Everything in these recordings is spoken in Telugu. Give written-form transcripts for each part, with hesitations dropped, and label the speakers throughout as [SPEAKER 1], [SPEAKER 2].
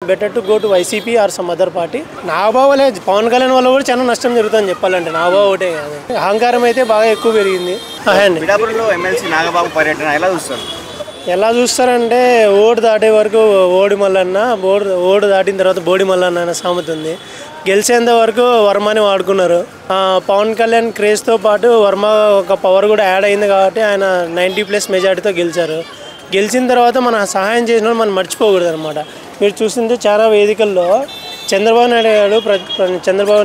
[SPEAKER 1] Better to go to YCP or some other party. నాగబాబులే పవన్ కళ్యాణ్ వల్ల కూడా చాలా నష్టం జరుగుతుందని చెప్పాలంటే. నాగబాబు ఒకటే కాదు, అహంకారం అయితే బాగా ఎక్కువ పెరిగింది. ఎలా చూస్తారంటే ఓటు దాటే వరకు ఓడి మల్లన్న, ఓటు దాటిన తర్వాత బోడి మల్లన్న అనే సామెత ఉంది. గెలిచేంత వరకు వర్మని వాడుకున్నారు. పవన్ కళ్యాణ్ క్రేజ్తో పాటు వర్మ ఒక పవర్ కూడా యాడ్ అయింది కాబట్టి ఆయన 90+ మెజార్టీతో గెలిచారు. గెలిచిన తర్వాత మన సహాయం చేసిన మనం మర్చిపోకూడదు అనమాట. మీరు చూస్తుంటే చాలా వేదికల్లో చంద్రబాబు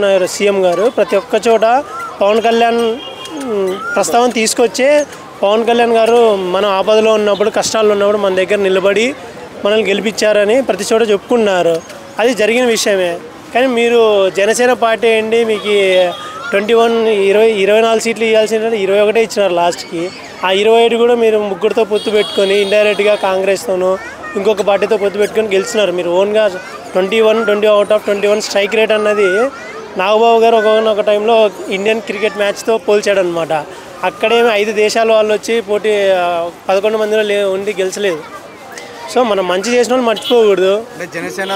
[SPEAKER 1] నాయుడు సీఎం గారు ప్రతి ఒక్క చోట పవన్ కళ్యాణ్ ప్రస్తావన తీసుకొచ్చే పవన్ కళ్యాణ్ గారు మనం ఆపదలో ఉన్నప్పుడు, కష్టాల్లో ఉన్నప్పుడు మన దగ్గర నిలబడి మనల్ని గెలిపించారని ప్రతి చోట చెప్పుకున్నారు. అది జరిగిన విషయమే. కానీ మీరు జనసేన పార్టీ అండి, మీకు 24 సీట్లు ఇవ్వాల్సిన 21 ఇచ్చినారు లాస్ట్కి. ఆ 27 కూడా మీరు ముగ్గురితో పొత్తు పెట్టుకొని ఇండైరెక్ట్గా కాంగ్రెస్తోనూ ఇంకొక పార్టీతో పొత్తు పెట్టుకొని గెలిచినారు. మీరు ఓన్గా 20 అవుట్ ఆఫ్ 21 స్ట్రైక్ రేట్ అన్నది నాగబాబు గారు ఒక టైంలో ఇండియన్ క్రికెట్ మ్యాచ్తో పోల్చాడనమాట. అక్కడేమి 5 దేశాల వాళ్ళు వచ్చి పోటీ 11 మందిలో ఉండి గెలిచలేదు. సో మనం మంచి చేసిన వాళ్ళు మర్చిపోకూడదు.
[SPEAKER 2] అంటే జనసేన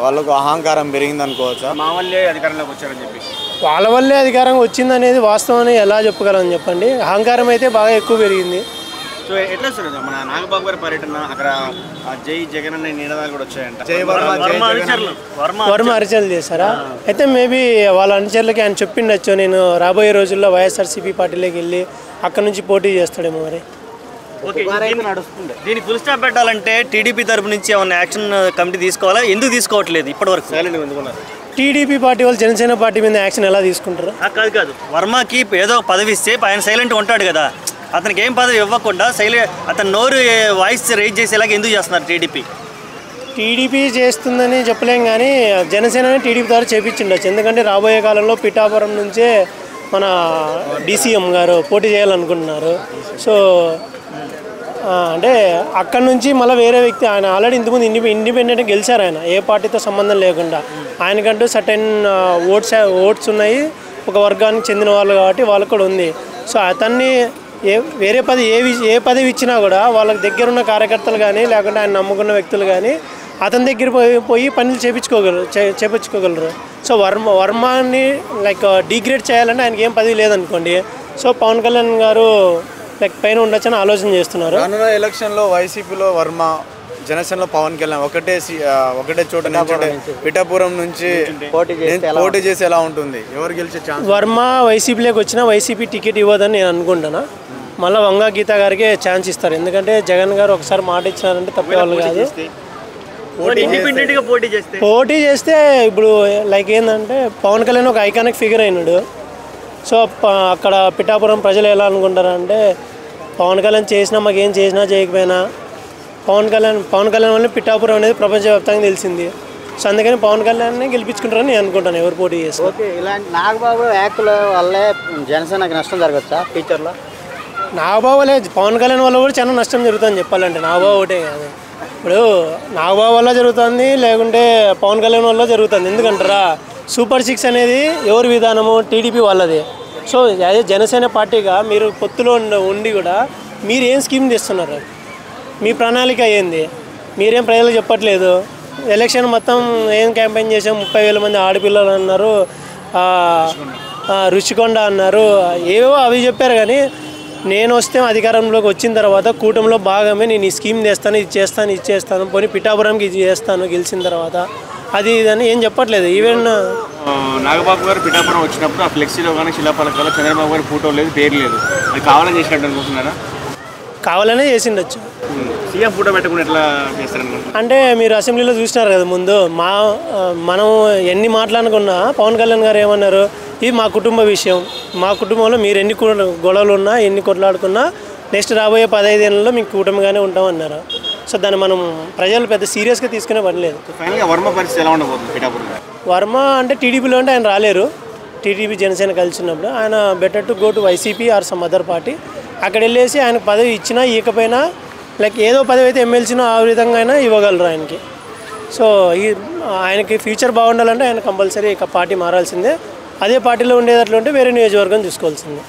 [SPEAKER 2] వాళ్ళకు అహంకారం పెరిగింది అనుకోవచ్చా?
[SPEAKER 3] మా వల్లే అధికారంలోకి వచ్చారని చెప్పి
[SPEAKER 1] వాళ్ళ వల్లే అధికారం వచ్చింది అనేది వాస్తవం అని ఎలా చెప్పగలం చెప్పండి. అహంకారం అయితే బాగా ఎక్కువ పెరిగింది.
[SPEAKER 3] సో ఎట్లా సార్ మన నాగబాబు గారి పర్యటన అక్కడ జై జగన్ అనే నినాదాలు కూడా వచ్చాయంట.
[SPEAKER 1] వర్మ అరిచలు చేశారా? అయితే మేబీ వాళ్ళ అనుచరులకి ఆయన చెప్పిండొచ్చు, నేను రాబోయే రోజుల్లో వైఎస్ఆర్సీపీ పార్టీలోకి వెళ్ళి అక్కడ నుంచి పోటీ చేస్తాడేమో. మరి
[SPEAKER 4] దీన్ని ఫుల్ స్టాప్ పెట్టాలంటే టీడీపీ తరపు నుంచి ఏమన్నా యాక్షన్ కమిటీ తీసుకోవాలా? ఎందుకు తీసుకోవట్లేదు ఇప్పటివరకు?
[SPEAKER 1] టీడీపీ పార్టీ వాళ్ళు జనసేన పార్టీ మీద యాక్షన్ ఎలా తీసుకుంటారు?
[SPEAKER 4] కాదు, వర్మకి ఏదో పదవి ఇస్తే ఆయన సైలెంట్ ఉంటాడు కదా, అతనికి ఏం పదవి ఇవ్వకుండా అతను నోరు వాయిస్ రైజ్ చేసేలాగా ఎందుకు చేస్తున్నారు
[SPEAKER 1] టీడీపీ చేస్తుందని చెప్పలేం, కానీ జనసేన టీడీపీ ద్వారా చేపించిండొచ్చు. ఎందుకంటే రాబోయే కాలంలో పిఠాపురం నుంచే మన డీసీఎం గారు పోటీ చేయాలనుకుంటున్నారు. సో అంటే అక్కడ నుంచి మళ్ళీ వేరే వ్యక్తి, ఆయన ఆల్రెడీ ఇంతకుముందు ఇండిపెండెంట్గా గెలిచారు. ఆయన ఏ పార్టీతో సంబంధం లేకుండా ఆయనకంటూ సర్టెన్ ఓట్స్ ఉన్నాయి, ఒక వర్గానికి చెందిన వాళ్ళు కాబట్టి వాళ్ళకు కూడా ఉంది. సో అతన్ని వేరే ఏ పదవి ఇచ్చినా కూడా వాళ్ళకి దగ్గరున్న కార్యకర్తలు కానీ లేకుంటే ఆయన నమ్ముకున్న వ్యక్తులు కానీ అతని దగ్గర పోయి పనులు చేపించుకోగలరు. సో వర్మని లైక్ డిగ్రేడ్ చేయాలంటే ఆయనకి ఏం పదవి లేదనుకోండి. సో పవన్ కళ్యాణ్ గారు లైక్ పైన ఉండొచ్చని ఆలోచన చేస్తున్నారు.
[SPEAKER 2] రానున్న ఎలక్షన్లో వైసీపీలో వర్మ, జనసేనలో పవన్ కళ్యాణ్ ఒకటే చోట పిఠాపురం నుంచి పోటీ చేసి ఎలా ఉంటుంది? ఎవరు గెలిచే ఛాన్స్?
[SPEAKER 1] వర్మ వైసీపీలోకి వచ్చినా వైసీపీ టికెట్ ఇవ్వదని నేను అనుకుంటున్నా. మళ్ళీ వంగా గీత గారికి ఛాన్స్ ఇస్తారు. ఎందుకంటే జగన్ గారు ఒకసారి మాట ఇచ్చినారంటే తప్పేవాళ్ళు కాదు. పోటీ చేస్తే ఇప్పుడు లైక్ ఏంటంటే పవన్ కళ్యాణ్ ఒక ఐకానిక్ ఫిగర్ అయినాడు. సో అక్కడ పిఠాపురం ప్రజలు ఎలా అనుకుంటారంటే పవన్ కళ్యాణ్ చేసినా మాకేం చేసినా చేయకపోయినా పవన్ కళ్యాణ్ వల్ల పిఠాపురం అనేది ప్రపంచవ్యాప్తంగా తెలిసింది. సో అందుకని పవన్ కళ్యాణ్ని గెలిపించుకుంటారని నేను అనుకుంటాను ఎవరు పోటీ చేస్తారు.
[SPEAKER 5] ఓకే, ఇలాంటి నాగబాబు యాక్ల వల్లే జనసేనకి నష్టం జరగచ్చా ఫ్యూచర్లో?
[SPEAKER 1] నాగబాబులే పవన్ కళ్యాణ్ వల్ల కూడా చాలా నష్టం జరుగుతుందని చెప్పాలంటే. నాగబాబు ఒకటే కాదు, ఇప్పుడు నాగబాబు వల్ల జరుగుతుంది, లేకుంటే పవన్ కళ్యాణ్ వల్ల జరుగుతుంది. ఎందుకంటారా, సూపర్ 6 అనేది ఎవరి విధానము? టీడీపీ వాళ్ళది. సో అదే జనసేన పార్టీగా మీరు పొత్తులో ఉండి కూడా మీరు ఏం స్కీమ్ తెస్తున్నారు? మీ ప్రణాళిక ఏంది? మీరేం ప్రజలకు చెప్పట్లేదు. ఎలక్షన్ మొత్తం ఏం క్యాంపెయిన్ చేసాం, 30,000 మంది ఆడపిల్లలు అన్నారు, రుషికొండ అన్నారు, ఏవో అవి చెప్పారు. కానీ నేను వస్తే అధికారంలోకి వచ్చిన తర్వాత కూటమిలో భాగమే నేను ఈ స్కీమ్ తెస్తాను, ఇది చేస్తాను, పోనీ పిఠాపురంకి ఇది చేస్తాను గెలిచిన తర్వాత, అది ఇదని ఏం చెప్పట్లేదు. ఈవెన్
[SPEAKER 3] నాగబాబు గారు పిఠాపురం వచ్చినప్పుడు ఆ ఫ్లెక్సీలో కానీ శిలాఫలకాల్లో చంద్రబాబు గారి ఫోటో లేదు, పేరు లేదు. అది కావాలని చేసినట్టు అనుకుంటున్నారా?
[SPEAKER 1] కావాలనే చేసిండొచ్చు.
[SPEAKER 3] సీఎం ఫోటో పెట్టుకుని ఎట్లా చేస్తారనుకుంటున్నారు?
[SPEAKER 1] అంటే మీరు అసెంబ్లీలో చూసినారు కదా ముందు, మనం ఎన్ని మాట్లాడుకున్నా పవన్ కళ్యాణ్ గారు ఏమన్నారు, ఇది మా కుటుంబ విషయం, మా కుటుంబంలో మీరు ఎన్ని గొడవలు ఉన్నా ఎన్ని కొట్లాడుకున్నా నెక్స్ట్ రాబోయే 15 ఏళ్ళలో మీకు కూటమిగానే ఉంటామన్నారు. సో దాన్ని మనం ప్రజలు పెద్ద సీరియస్గా తీసుకునే పని లేదు.
[SPEAKER 3] వర్మ పరిస్థితి ఎలా ఉండబోతుంది పిఠాపురంలో?
[SPEAKER 1] వర్మ అంటే టీడీపీలో అంటే ఆయన రాలేరు. టీడీపీ జనసేన కలిసినప్పుడు ఆయన better to go to YCP or some other party. అక్కడ వెళ్ళేసి ఆయన పదవి ఇచ్చినా ఇవ్వకపోయినా లైక్ ఏదో పదవి అయితే ఎమ్మెల్సీనో ఆ విధంగా అయినా ఇవ్వగలరు ఆయనకి. సో ఆయనకి ఫ్యూచర్ బాగుండాలంటే ఆయన కంపల్సరీ ఇక పార్టీ మారాల్సిందే. అదే పార్టీలో ఉండేటట్లు ఉంటే వేరే నియోజకవర్గం చూసుకోవాల్సిందే.